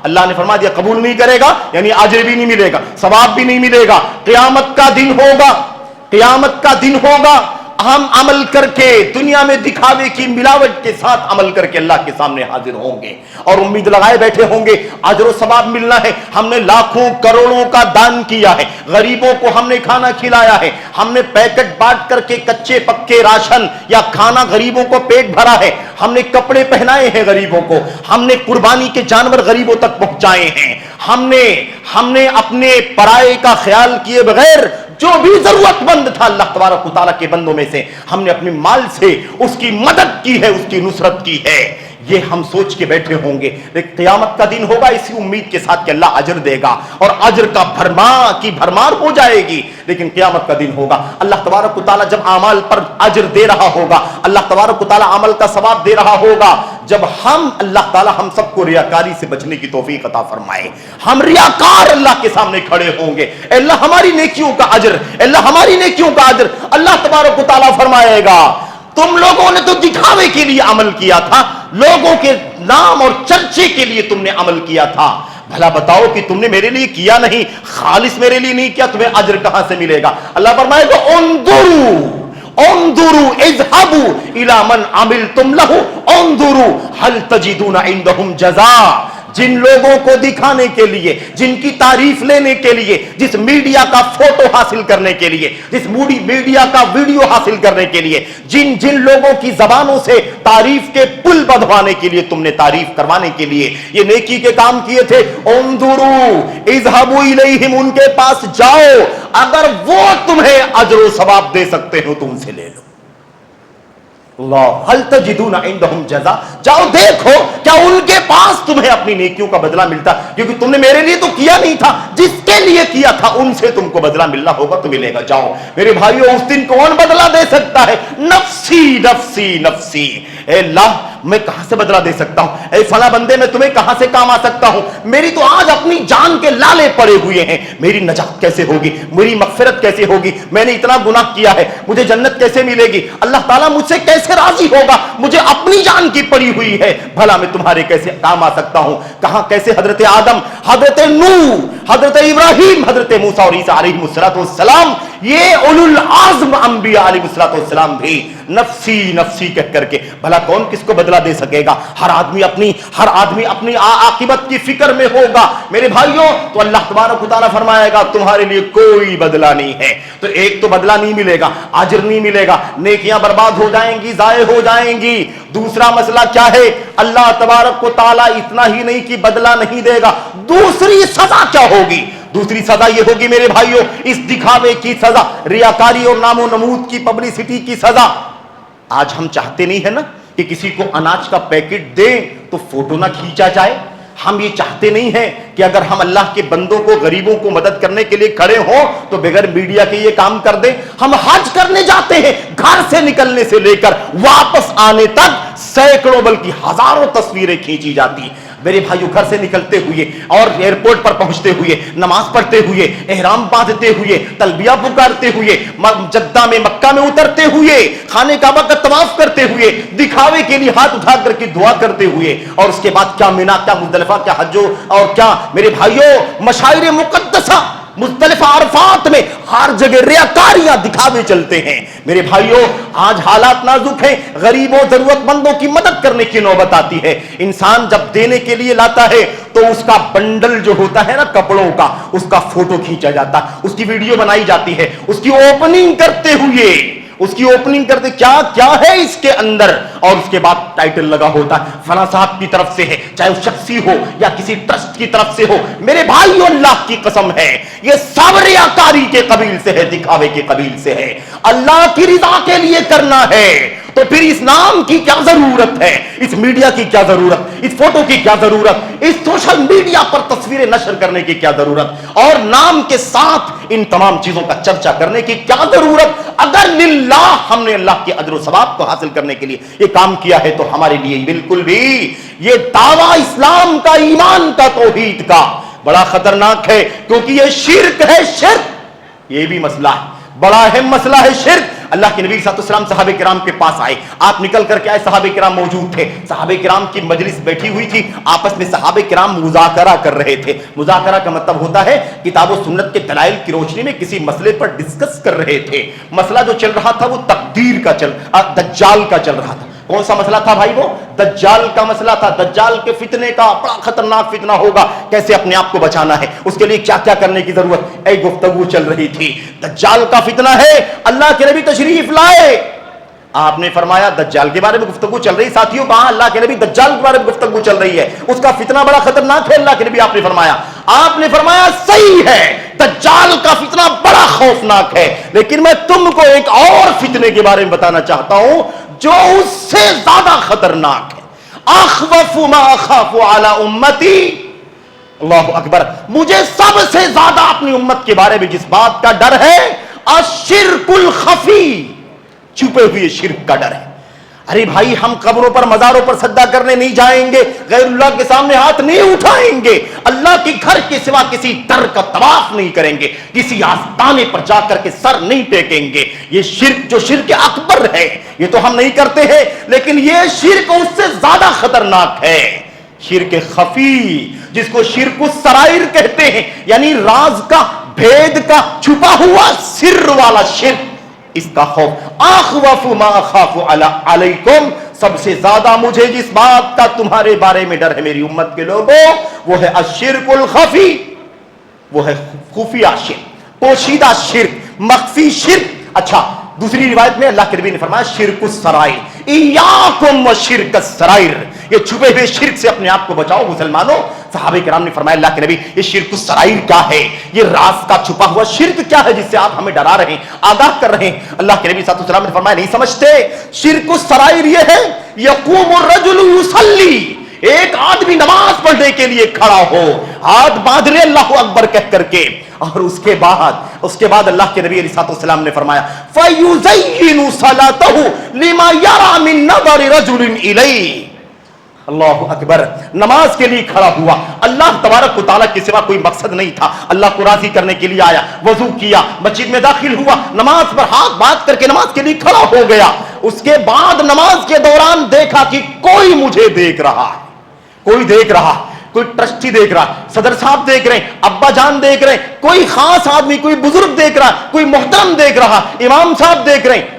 اللہ نے فرما دیا قبول نہیں کرے گا یعنی اجر بھی نہیں ملے گا, ثواب بھی نہیں ملے گا. قیامت کا دن ہوگا, قیامت کا دن ہوگا, ہم عمل کر کے دنیا میں دکھاوے کی ملاوٹ کے ساتھ عمل کر کے اللہ کے سامنے حاضر ہوں گے اور امید لگائے بیٹھے ہوں گے اجر و ثواب ملنا ہے. ہم نے لاکھوں کروڑوں کا دان کیا ہے, غریبوں کو ہم نے کھانا کھلایا ہے, ہم نے پیکٹ بانٹ کر کے کچے پکے راشن یا کھانا غریبوں کو پیٹ بھرا ہے, ہم نے کپڑے پہنائے ہیں غریبوں کو, ہم نے قربانی کے جانور غریبوں تک پہنچائے ہیں, ہم نے اپنے پرائے کا خیال کیے بغیر جو بھی ضرورت مند تھا اللہ تبارک و تعالیٰ کے بندوں میں سے ہم نے اپنے مال سے اس کی مدد کی ہے, اس کی نصرت کی ہے. یہ ہم سوچ کے بیٹھے ہوں گے, لیکن قیامت کا دن ہوگا اسی امید کے ساتھ کہ اللہ اجر دے گا اور اجر کا بھرمار ہو جائے گی. لیکن قیامت کا دن ہوگا اللہ تبارک و تعالیٰ جب اعمال پر اجر دے رہا ہوگا, اللہ تبارک و تعالیٰ عمل کا ثواب دے رہا ہوگا, جب اللہ تعالیٰ ہم سب کو ریاکاری سے بچنے کی توفیق عطا فرمائے, ہم ریاکار اللہ کے سامنے کھڑے ہوں گے, اللہ ہماری نیکیوں کا اجر, اللہ ہماری نیکیوں کا اجر, اللہ تبارک و تعالیٰ فرمائے گا تم لوگوں نے تو دکھاوے کے لیے عمل کیا تھا, لوگوں کے نام اور چرچے کے لیے تم نے عمل کیا تھا, بھلا بتاؤ کہ تم نے میرے لیے کیا نہیں, خالص میرے لیے نہیں کیا, تمہیں اجر کہاں سے ملے گا. اللہ فرمائے گا انظروا اذهبوا الى من عملتم له انظروا هل تجدون عندهم جزاء. جن لوگوں کو دکھانے کے لیے, جن کی تعریف لینے کے لیے, جس میڈیا کا فوٹو حاصل کرنے کے لیے, جس میڈیا کا ویڈیو حاصل کرنے کے لیے, جن لوگوں کی زبانوں سے تعریف کے پل بندھوانے کے لیے تم نے تعریف کروانے کے لیے یہ نیکی کے کام کیے تھے, انظروا اذهبوا الیہم, ان کے پاس جاؤ, اگر وہ تمہیں اجر و ثواب دے سکتے ہو تم سے لے لو. اللہ هل تجدون عندهم جزاء, جاؤ دیکھو کیا ان کے پاس تمہیں اپنی نیکیوں کا بدلہ ملتا, کیونکہ تم نے میرے لیے تو کیا نہیں تھا, جس کے لیے کیا تھا ان سے تم کو بدلہ ملنا ہوگا تو ملے گا. جاؤ میرے بھائیو, اس دن کون بدلہ دے سکتا ہے؟ نفسی نفسی نفسی. اے اللہ میں کہاں سے بدلہ دے سکتا ہوں, اے فلاں بندے میں تمہیں کہاں سے کام آ سکتا ہوں, میری تو آج اپنی جان کے لالے پڑے ہوئے ہیں, میری نجات کیسے ہوگی, میری مغفرت کیسے ہوگی, میں نے اتنا گناہ کیا ہے, مجھے جنت کیسے ملے گی, اللہ تعالیٰ مجھ سے کیسے راضی ہوگا, مجھے اپنی جان کی پڑی ہوئی ہے, بھلا میں تمہارے کیسے کام آ سکتا ہوں. کہاں کیسے حضرت آدم, حضرت نوح, حضرت ابراہیم, حضرت موسیٰ اور عیسیٰ علیہ السلام, یہ اولو العزم انبیاء علیہ السلام بھی نفسی نفسی کہہ کر کے, بھلا کون کس کو بدلہ دے سکے گا؟ ہر آدمی اپنی عاقبت کی فکر میں ہوگا. میرے بھائیوں, تو اللہ تبارک و تعالیٰ فرمائے گا تمہارے لیے کوئی بدلہ نہیں ہے. تو ایک تو بدلہ نہیں ملے گا, اجر نہیں ملے گا, نیکیاں برباد ہو جائیں گی, ضائع ہو جائیں گی. دوسرا مسئلہ کیا ہے؟ اللہ تبارک و تعالیٰ اتنا ہی نہیں کہ بدلہ نہیں دے گا, دوسری سزا کیا ہوگی؟ دوسری سزا یہ ہوگی میرے بھائیوں, اس دکھاوے کی سزا, ریاکاری اور نام و نمود کی, پبلسٹی کی سزا. آج ہم چاہتے نہیں ہے نا کہ کسی کو اناج کا پیکٹ دیں تو فوٹو نہ کھینچا جائے. ہم یہ چاہتے نہیں ہیں کہ اگر ہم اللہ کے بندوں کو, غریبوں کو مدد کرنے کے لیے کھڑے ہوں تو بغیر میڈیا کے یہ کام کر دیں. ہم حج کرنے جاتے ہیں, گھر سے نکلنے سے لے کر واپس آنے تک سینکڑوں بلکہ ہزاروں تصویریں کھینچی جاتی ہیں. میرے بھائیو, گھر سے نکلتے ہوئے اور ایئرپورٹ پر پہنچتے ہوئے, نماز پڑھتے ہوئے, احرام باندھتے ہوئے, تلبیہ پکارتے ہوئے, جدہ میں, مکہ میں اترتے ہوئے, خانہ کعبہ کا طواف کرتے ہوئے, دکھاوے کے لیے ہاتھ اٹھا کر کے دعا کرتے ہوئے, اور اس کے بعد کیا مینا, کیا مزدلفہ, کیا حج اور کیا میرے بھائیو مشاعر مقدسہ, مزدلفہ, عرفات میں ہر جگہ ریاکاریاں, دکھاوے چلتے ہیں. میرے بھائیو, آج حالات نازک ہیں, غریبوں, ضرورت مندوں کی مدد کرنے کی نوبت آتی ہے. انسان جب دینے کے لیے لاتا ہے تو اس کا بنڈل جو ہوتا ہے نا کپڑوں کا, اس کا فوٹو کھینچا جاتا, اس کی ویڈیو بنائی جاتی ہے, اس کی اوپننگ کرتے ہوئے, اس کی اوپننگ کرتے کیا کیا ہے اس کے اندر, اور اس کے بعد ٹائٹل لگا ہوتا ہے فلاں صاحب کی طرف سے ہے, چاہے وہ شخصی ہو یا کسی ٹرسٹ کی طرف سے ہو. میرے بھائیو, اللہ کی قسم ہے, یہ سب ریاکاری کے قبیل سے ہے, دکھاوے کے قبیل سے ہے. اللہ کی رضا کے لیے کرنا ہے تو پھر اس نام کی کیا ضرورت ہے, اس میڈیا کی کیا ضرورت, اس فوٹو کی کیا ضرورت, اس سوشل میڈیا پر تصویریں نشر کرنے کی کیا ضرورت, اور نام کے ساتھ ان تمام چیزوں کا چرچا کرنے کی کیا ضرورت. اگر للہ ہم نے اللہ کے اجر و ثواب کو حاصل کرنے کے لیے یہ کام کیا ہے تو ہمارے لیے بالکل بھی یہ دعویٰ اسلام کا, ایمان کا, توحید کا بڑا خطرناک ہے, کیونکہ یہ شرک ہے. شرک یہ بھی مسئلہ ہے, بڑا اہم مسئلہ ہے شرک. اللہ کے نبی صلی اللہ علیہ وسلم صحابہ کرام کے پاس آئے, آپ نکل کر کے آئے, صحابہ کرام موجود تھے, صحابہ کرام کی مجلس بیٹھی ہوئی تھی, آپس میں صحابہ کرام مذاکرہ کر رہے تھے. مذاکرہ کا مطلب ہوتا ہے کتاب و سنت کے دلائل کی روشنی میں کسی مسئلے پر ڈسکس کر رہے تھے. مسئلہ جو چل رہا تھا وہ تقدیر کا دجال کا چل رہا تھا. کون سا مسئلہ تھا بھائی؟ وہ دجال کا مسئلہ تھا. دجال کے فتنے کا, بڑا خطرناک فتنہ ہوگا, کیسے اپنے آپ کو بچانا ہے, اس کے لیے کیا کیا کرنے کی ضرورت, ایک گفتگو چل رہی تھی. دجال کا فتنہ ہے, اللہ کے نبی تشریف لائے, آپ نے فرمایا دجال کے بارے میں گفتگو چل رہی. ساتھیوں, کہاں اللہ کے نبی دجال کے بارے میں گفتگو چل رہی ہے, اس کا فتنہ بڑا خطرناک ہے. اللہ کے نبی آپ نے فرمایا صحیح ہے, دجال کا فتنہ بڑا خوفناک ہے, لیکن میں تم کو ایک اور فتنے کے بارے میں بتانا چاہتا ہوں جو اس سے زیادہ خطرناک ہے. اخوف ما اخاف علی امتی, اللہ اکبر, مجھے سب سے زیادہ اپنی امت کے بارے میں جس بات کا ڈر ہے, الشرک الخفی, چھپے ہوئے شرک کا ڈر ہے. ارے بھائی, ہم قبروں پر, مزاروں پر سجدہ کرنے نہیں جائیں گے, غیر اللہ کے سامنے ہاتھ نہیں اٹھائیں گے, اللہ کے گھر کے سوا کسی در کا طواف نہیں کریں گے, کسی آستانے پر جا کر کے سر نہیں ٹیکیں گے. یہ شرک جو شرک اکبر ہے یہ تو ہم نہیں کرتے ہیں, لیکن یہ شرک اس سے زیادہ خطرناک ہے, شرک خفی, جس کو شرک السرائر کہتے ہیں, یعنی راز کا, بھید کا, چھپا ہوا سر والا شرک. اس کا خوف, اخوف ما اخاف علیکم, سب سے زیادہ مجھے جس بات کا تمہارے بارے میں ڈر ہے میری امت کے لوگوں, وہ ہے الشرک الخفی, وہ ہے خفیہ شرک, پوشیدہ شرک, مخفی شرک. اچھا, دوسری روایت میں اللہ کے نبی نے فرمایا شرک السرائر, ایاکم وشرک السرائر, یہ چھپے ہوئے شرک سے اپنے آپ کو بچاؤ مسلمانوں. صحابہ کرام نے فرمایا اللہ کے نبی یہ شرک السرائر کیا ہے, یہ راز کا چھپا ہوا شرک کیا ہے جس سے آپ ہمیں ڈرا رہے ہیں, آگاہ کر رہے ہیں. اللہ کے نبی صلی اللہ علیہ وسلم نے فرمایا نہیں سمجھتے, شرک السرائر یہ ہے یقوم الرجل یصلی, ایک آدمی نماز پڑھنے کے لیے کھڑا ہو, ہاتھ باندھ لے اللہ اکبر کہہ کر کے, اور اس کے بعد اللہ کے نبی علیہ الصلوۃ والسلام نے فرمایا فَيُزَيِّنُ صَلَاتَهُ لِمَا يَرَى مِن نَظَرِ رَجُلٍ إِلَيْهِ. اللہ اکبر, نماز کے لیے کھڑا ہوا, اللہ تبارک و تعالیٰ کے سوا کوئی مقصد نہیں تھا, اللہ کو راضی کرنے کے لیے آیا, وضو کیا, مسجد میں داخل ہوا, نماز پر ہاتھ باندھ کر کے نماز کے لیے کھڑا ہو گیا. اس کے بعد نماز کے دوران دیکھا کہ کوئی مجھے دیکھ رہا ہے, کوئی دیکھ رہا, کوئی ٹرسٹی دیکھ رہا, صدر صاحب دیکھ رہے ہیں, ابا جان دیکھ رہے ہیں, کوئی خاص آدمی, کوئی بزرگ دیکھ رہا, کوئی محترم دیکھ رہا, امام صاحب دیکھ رہے ہیں.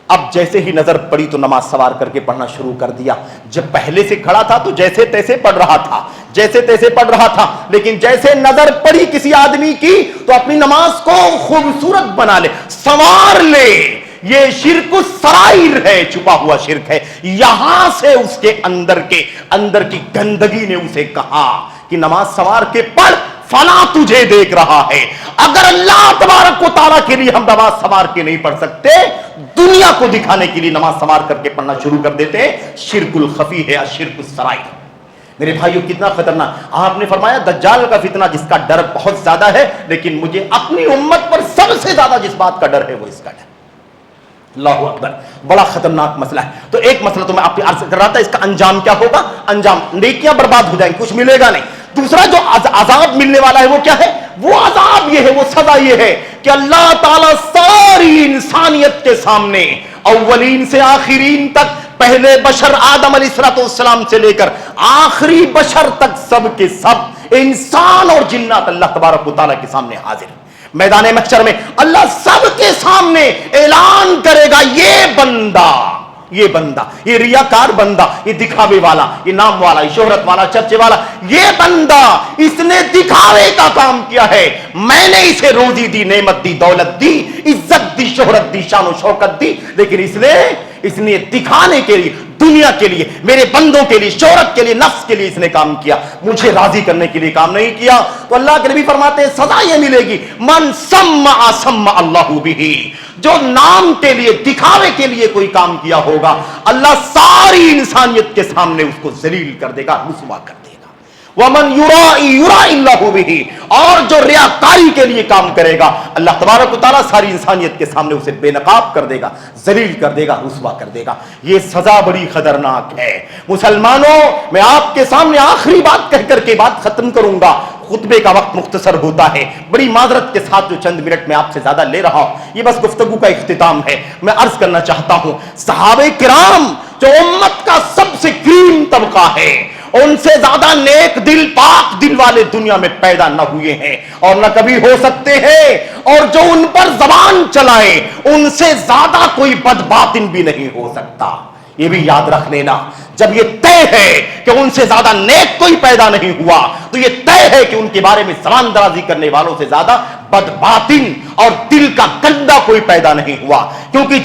اب جیسے ہی نظر پڑی تو نماز سوار کر کے پڑھنا شروع کر دیا. جب پہلے سے کھڑا تھا تو جیسے تیسے پڑھ رہا تھا, لیکن جیسے نظر پڑی کسی آدمی کی تو اپنی نماز کو خوبصورت بنا لے, سنوار لے. یہ شرک السرائر ہے, چھپا ہوا شرک ہے. یہاں سے اس کے اندر کی گندگی نے اسے کہا کہ نماز سنوار کے پڑھ, فلاں تجھے دیکھ رہا ہے. اگر اللہ تبارک و تعالیٰ کے لیے ہم نماز سنوار کے نہیں پڑھ سکتے، دنیا کو دکھانے کے لیے نماز سنوار کر کے پڑھنا شروع کر دیتے ہیں، شرک الخفی ہے، شرک السرائی۔ میرے بھائیو کتنا خطرناک! آپ نے فرمایا دجال کا فتنہ جس کا ڈر بہت زیادہ ہے، لیکن مجھے اپنی امت پر سب سے زیادہ جس بات کا ڈر ہے وہ اس کا ڈر۔ اللہ اکبر، بڑا خطرناک مسئلہ ہے۔ تو ایک مسئلہ تو میں آپ کو عرض کر رہا تھا، اس کا انجام کیا ہوگا؟ انجام نیکیاں برباد ہو جائیں گی، کچھ ملے گا نہیں۔ دوسرا جو عذاب ملنے والا ہے وہ کیا ہے؟ وہ عذاب یہ ہے، وہ سزا یہ ہے کہ اللہ تعالیٰ ساری انسانیت کے سامنے، اولین سے آخرین تک، پہلے بشر آدم علیہ السلام سے لے کر آخری بشر تک، سب کے سب انسان اور جنات اللہ تبارک و تعالیٰ کے سامنے حاضر ہیں۔ میدان محشر میں اللہ سب کے سامنے اعلان کرے گا، یہ بندہ، یہ ریاکار بندہ، یہ دکھاوے والا، یہ نام والا، یہ شہرت والا، چرچے والا، یہ بندہ اس نے دکھاوے کا کام کیا ہے، میں نے اسے روزی دی، نعمت دی، دولت دی، عزت دی، شہرت دی، شان و شوکت دی، لیکن اس نے دکھانے کے لیے، دنیا کے لیے، میرے بندوں کے لیے، شہرت کے لیے، نفس کے لیے اس نے کام کیا، مجھے راضی کرنے کے لیے کام نہیں کیا۔ تو اللہ کے نبی فرماتے ہیں سزا یہ ملے گی، من سمع سمع اللہ بہ، جو نام کے لیے، دکھاوے کے لیے کوئی کام کیا ہوگا، اللہ ساری انسانیت کے سامنے اس کو ذلیل کر دے گا، رسوا کر دے گا۔ وَمَن يُرَائِ يُرَائِ اللَّهُ بِهِ، اور جو ریاکاری کے لیے کام کرے گا، اللہ تبارک و تعالیٰ ساری انسانیت کے سامنے اسے بے نقاب کر دے گا، ذلیل کر دے گا، رسوا کر دے گا۔ یہ سزا بڑی خطرناک ہے۔ مسلمانوں، میں آپ کے سامنے آخری بات کہہ کر کے بات ختم کروں گا، خطبے کا وقت مختصر ہوتا ہے، بڑی معذرت کے ساتھ جو چند منٹ میں آپ سے زیادہ لے رہا ہوں، یہ بس گفتگو کا اختتام ہے۔ میں عرض کرنا چاہتا ہوں، صحابہ کرام جو امت کا سب سے کریم طبقہ ہے، ان سے زیادہ نیک دل، پاک دل والے دنیا میں پیدا نہ ہوئے ہیں اور نہ کبھی ہو سکتے ہیں، اور جو ان پر زبان چلائے ان سے زیادہ کوئی بد باطن بھی نہیں ہو سکتا۔ یہ بھی یاد رکھ لینا، جب یہ طے ہے کہ ان سے زیادہ نیک کوئی پیدا نہیں ہوا، تو یہ طے ہے کہ ان کے بارے میں زبان درازی کرنے والوں سے زیادہ بد باطن اور دل کا گندا کوئی پیدا نہیں ہوا، کیونکہ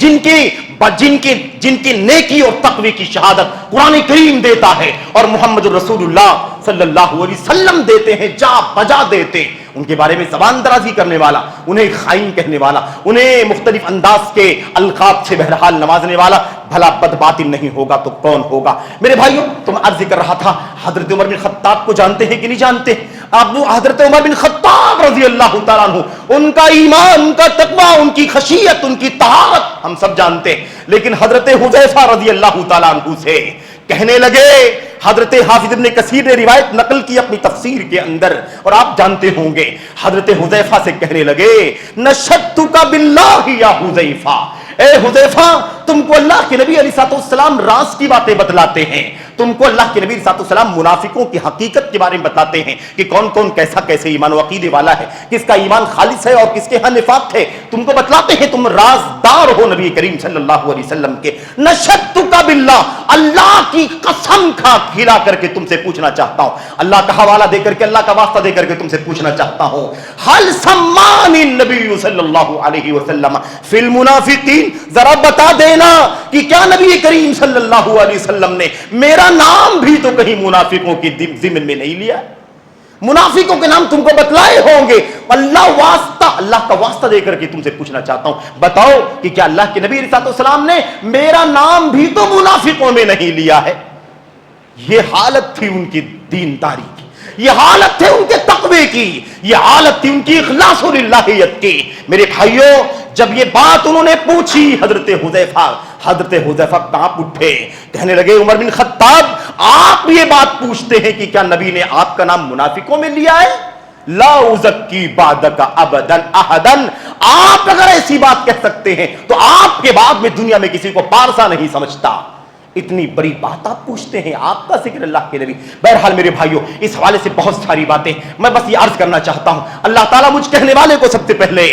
جن کی نیکی اور تقوی کی شہادت قرآن کریم دیتا ہے اور محمد رسول اللہ صلی اللہ علیہ وسلم دیتے ہیں، جا بجا دیتے، ان کے بارے میں زبان درازی کرنے والا، انہیں خائن کہنے والا، انہیں مختلف انداز کے القاب سے بہرحال نوازنے والا بھلا بد باطن نہیں ہوگا تو کون ہوگا؟ میرے بھائیوں، تم عرض کر رہا تھا، حضرت عمر بن خطاب کو جانتے ہیں کہ نہیں جانتے؟ ابو حضرت عمر بن خطاب رضی اللہ تعالیٰ عنہ، ان کا ایمان، ان کا تقویٰ، ان کی خشیت، ان کی طہارت ہم سب جانتے ہیں، لیکن حضرت حذیفہ رضی اللہ تعالیٰ عنہ سے کہنے لگے، حضرت حافظ ابن کثیر نے روایت نقل کی اپنی تفسیر کے اندر، اور آپ جانتے ہوں گے، حضرت حذیفہ سے کہنے لگے، نشدتک باللہ یا حذیفہ، اے حذیفہ، تم کو اللہ کے نبی علیہ السلام راز کی باتیں بتلاتے ہیں، تم کو اللہ کے نبی علیہ السلام منافقوں کی حقیقت کے بارے میں بتاتے ہیں کہ کون کون کیسے ایمان و عقیدے والا ہے، کس کا ایمان خالص ہے اور کس کے ہاں نفاق ہے، تم کو بتلاتے ہیں، تم رازدار ہو نبی کریم صلی اللہ علیہ وسلم کے۔ نشدتک باللہ، اللہ کی قسم کھلا کر کے تم سے پوچھنا چاہتا ہوں، اللہ کا حوالہ دے کر کے، اللہ کا واسطہ دے کر کے تم سے پوچھنا چاہتا ہوں، حل سمانی النبی صلی اللہ علیہ وسلم فی المنافقین، ذرا بتا دینا کہ کیا نبی کریم صلی اللہ علیہ وسلم نے میرا نام بھی تو کہیں منافقوں کی ضمن میں نہیں لیا؟ منافقوں کے نام تم کو بتلائے ہوں گے، اللہ کا واسطہ دے کر کے تم سے پوچھنا چاہتا ہوں، بتاؤ کہ کیا اللہ کے نبی علیہ السلام نے میرا نام بھی تو منافقوں میں نہیں لیا ہے؟ یہ حالت تھی ان کی دینداری کی، یہ حالت تھی ان کے تقوی کی، یہ حالت تھی ان کی اخلاص للہیت کی۔ میرے بھائیوں، جب یہ بات انہوں نے پوچھی، حضرت حذیفہ کانپ اٹھے، کہنے لگے، عمر بن خطاب، آپ یہ بات پوچھتے ہیں کہ کیا نبی نے آپ کا نام منافقوں میں لیا ہے؟ لا ازکی بعدک ابدا احدا، آپ اگر ایسی بات کہہ سکتے ہیں تو آپ کے بعد میں دنیا میں کسی کو پارسا نہیں سمجھتا۔ اتنی بڑی بات آپ پوچھتے ہیں، آپ کا ذکر اللہ کے نبی۔ بہرحال میرے بھائیوں، اس حوالے سے بہت ساری باتیں میں بس یہ عرض کرنا چاہتا ہوں، اللہ تعالیٰ مجھ کہنے والے کو سب سے پہلے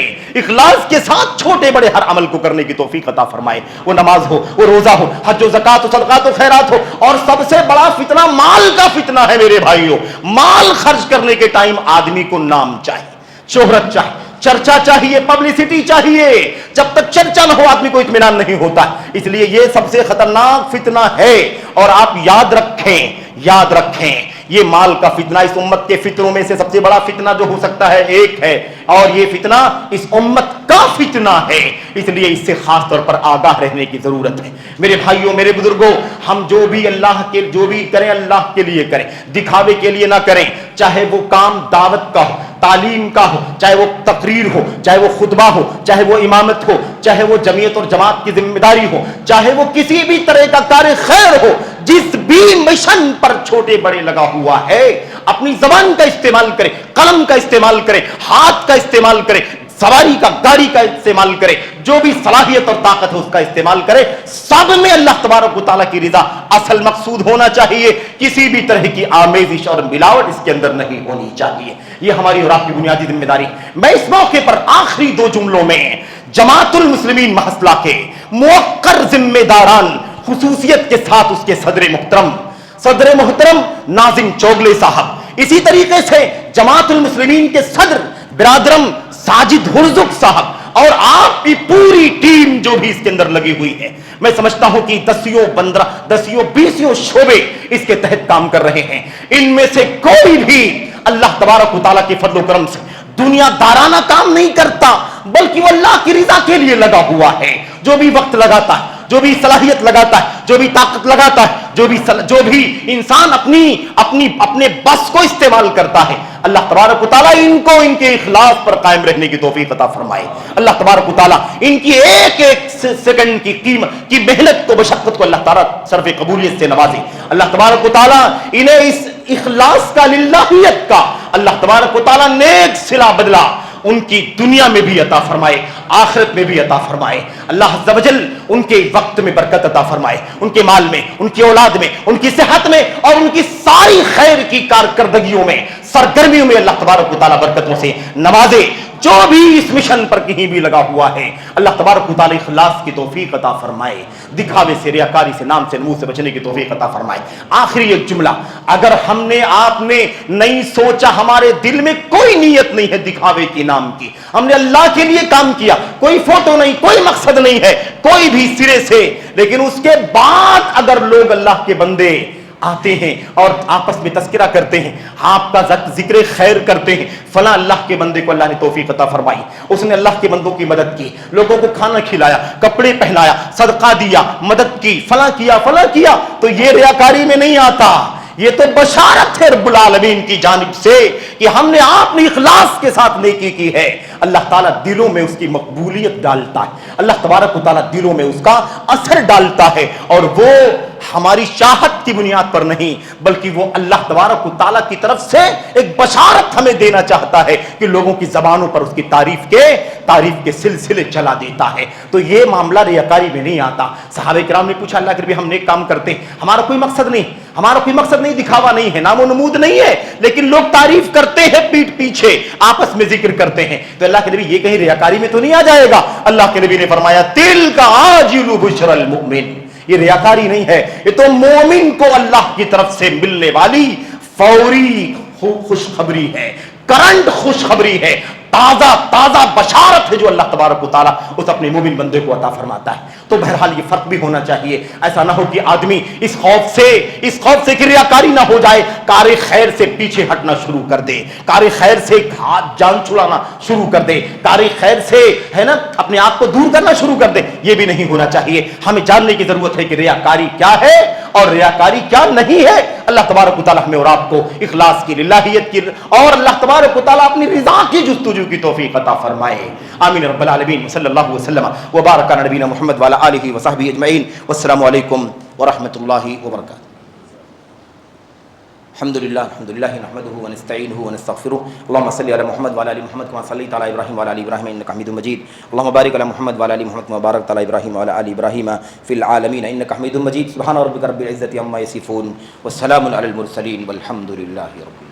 اخلاص کے ساتھ چھوٹے بڑے ہر عمل کو کرنے کی توفیق عطا فرمائے، وہ نماز ہو، وہ روزہ ہو، حج و زکات و صدقات و خیرات ہو، اور سب سے بڑا فتنہ مال کا فتنہ ہے میرے بھائیوں۔ مال خرچ کرنے کے ٹائم آدمی کو نام چاہیے، شہرت چاہیے، چرچا چاہیے، پبلسٹی چاہیے، جب تک چرچا نہ ہو آدمی کو اطمینان نہیں ہوتا، اس لیے یہ سب سے خطرناک فتنہ ہے۔ اور آپ یاد رکھیں، یہ مال کا فتنہ اس امت کے فتنوں میں سے سب سے بڑا فتنہ جو ہو سکتا ہے ایک ہے، اور یہ فتنہ اس امت کا فتنہ ہے، اس لیے اس سے خاص طور پر آگاہ رہنے کی ضرورت ہے۔ میرے بھائیوں، میرے بزرگوں، ہم جو بھی کریں اللہ کے لیے کریں، دکھاوے کے لیے نہ کریں، چاہے وہ کام دعوت کا ہو، تعلیم کا ہو، چاہے وہ تقریر ہو، چاہے وہ خطبہ ہو، چاہے وہ امامت ہو، چاہے وہ جمعیت اور جماعت کی ذمہ داری ہو، چاہے وہ کسی بھی طرح کا کار خیر ہو، جس بھی مشن پر چھوٹے بڑے لگا ہوا ہے، اپنی زبان کا استعمال کرے، قلم کا استعمال کرے، ہاتھ کا استعمال کرے، سواری کا، گاڑی کا استعمال کرے، جو بھی صلاحیت اور طاقت ہے اس کا استعمال کرے، سب میں اللہ تبارک و تعالیٰ کی رضا اصل مقصود ہونا چاہیے، کسی بھی طرح کی آمیزش اور ملاوٹ اس کے اندر نہیں ہونی چاہیے۔ یہ ہماری اور آپ کی بنیادی ذمہ داری۔ میں اس موقع پر آخری 2 جملوں میں جماعت المسلمین محصلہ کے موقر ذمہ داران خصوصیت کے ساتھ اس کے صدر محترم ناظم چوگلے صاحب، اسی طریقے سے جماعت المسلمین کے صدر برادرم ساجد ہرزق صاحب اور آپ کی پوری ٹیم جو بھی اس کے اندر لگی ہوئی ہے، میں سمجھتا ہوں کہ 10 شعبے اس کے تحت کام کر رہے ہیں۔ ان میں سے کوئی بھی اللہ تبارک و تعالیٰ کے فضل و کرم سے دنیا دارانہ کام نہیں کرتا، بلکہ وہ اللہ کی رضا کے لیے لگا ہوا ہے۔ جو بھی وقت لگاتا ہے، جو بھی صلاحیت لگاتا ہے، جو بھی طاقت لگاتا ہے، جو بھی انسان اپنے بس کو استعمال کرتا ہے، اللہ تبارک و تعالیٰ ان کو ان کے اخلاص پر قائم رہنے کی توفیق عطا فرمائے۔ اللہ تبارک و تعالیٰ ان کی ایک سیکنڈ کی قیمت کی محنت کو، مشقت کو اللہ تعالیٰ صرف قبولیت سے نوازے۔ اللہ تبارک و تعالیٰ انہیں اس اخلاص کا، للہیت کا اللہ تبارک و تعالیٰ نیک صلہ بدلہ ان کی دنیا میں بھی عطا فرمائے، آخرت میں بھی عطا فرمائے۔ اللہ عز و جل ان کے وقت میں برکت عطا فرمائے، ان کے مال میں، ان کی اولاد میں، ان کی صحت میں اور ان کی ساری خیر کی کارکردگیوں میں، سرگرمیوں میں اللہ تبارک و تعالیٰ برکتوں سے نوازے۔ جو بھی اس مشن پر کہیں بھی لگا ہوا ہے، اللہ تبارک و تعالیٰ اخلاص کی توفیق عطا فرمائے، دکھاوے سے، ریاکاری سے، نام سے، نمود سے بچنے کی توفیق عطا فرمائے۔ آخری ایک جملہ، اگر ہم نے، آپ نے نہیں سوچا، ہمارے دل میں کوئی نیت نہیں ہے دکھاوے کی، نام کی، ہم نے اللہ کے لیے کام کیا، کوئی فوٹو نہیں، کوئی مقصد نہیں ہے کوئی بھی سرے سے، لیکن اس کے بعد اگر لوگ، اللہ کے بندے آتے ہیں اور آپس میں تذکرہ کرتے ہیں، آپ کا ذکر خیر کرتے ہیں، فلاں اللہ کے بندے کو اللہ نے توفیق عطا فرمائی، اس نے اللہ کے بندوں کی مدد کی، لوگوں کو کھانا کھلایا، کپڑے پہنایا، صدقہ دیا، مدد کی، فلاں کیا، تو یہ ریاکاری میں نہیں آتا، یہ تو بشارت ہے رب العالمین کی جانب سے کہ ہم نے، آپ نے اخلاص کے ساتھ نیکی کی ہے، اللہ تعالیٰ دلوں میں اس کی مقبولیت ڈالتا ہے، اللہ تبارک و تعالیٰ دلوں میں اس کا اثر ڈالتا ہے، اور وہ ہماری چاہت کی بنیاد پر نہیں، بلکہ وہ اللہ تبارک و تعالیٰ کی طرف سے ایک بشارت ہمیں دینا چاہتا ہے کہ لوگوں کی زبانوں پر اس کی تعریف کے سلسلے چلا دیتا ہے۔ تو یہ معاملہ ریاکاری میں نہیں آتا۔ صحابہ کرام نے پوچھا، اللہ کے نبی ہم نیک کام کرتے ہیں، ہمارا کوئی مقصد نہیں، دکھاوا نہیں ہے، نام و نمود نہیں ہے، لیکن لوگ تعریف کرتے ہیں پیٹھ پیچھے، آپس میں ذکر کرتے ہیں، تو اللہ کے نبی یہ کہیں ریاکاری میں تو نہیں آ جائے گا؟ اللہ کے نبی نے فرمایا، تل کا عاجل بشر المؤمن، یہ ریاکاری نہیں ہے، یہ تو مومن کو اللہ کی طرف سے ملنے والی فوری خوشخبری ہے، کرنٹ خوشخبری ہے، تازہ بشارت ہے جو اللہ تبارک و تعالیٰ اس اپنے مومن بندے کو عطا فرماتا ہے۔ تو بہرحال یہ فرق بھی ہونا چاہیے، ایسا نہ ہو کہ آدمی اس خوف سے کہ ریاکاری نہ ہو جائے، کار خیر سے پیچھے ہٹنا شروع کر دے، کار خیر سے جان چھڑانا شروع کر دے، کار خیر سے ہے نا اپنے آپ کو دور کرنا شروع کر دے، یہ بھی نہیں ہونا چاہیے۔ ہمیں جاننے کی ضرورت ہے کہ ریاکاری کیا ہے اور ریاکاری کیا نہیں ہے۔ اللہ تبارک و تعالیٰ ہمیں اور آپ کو اخلاص کی، للہیت کی اور اللہ تبارک و تعالیٰ اپنی رضا کی جستجو کی توفیق عطا فرمائے۔ آمین رب العالمین، صلی اللہ وسلم وبارک علی نبینا محمد وعلی آلہ وصحبہ اجمعین، والسلام علیکم ورحمۃ اللہ وبرکاتہ۔ الحمدللہ نحمدہ ونستعینہ ونستغفرہ، اللہم صلی علی محمد وعلی آل محمد کما صلیت علی ابراہیم وعلی آل ابراہیم انک حمید مجید، اللہم بارک علی محمد وعلی آل محمد کما بارکت علی ابراہیم وعلی آل ابراہیم فی العالمین انک حمید مجید۔ سبحان ربک رب العزۃ عما یصفون والسلام علی المرسلین والحمد للہ رب العالمین۔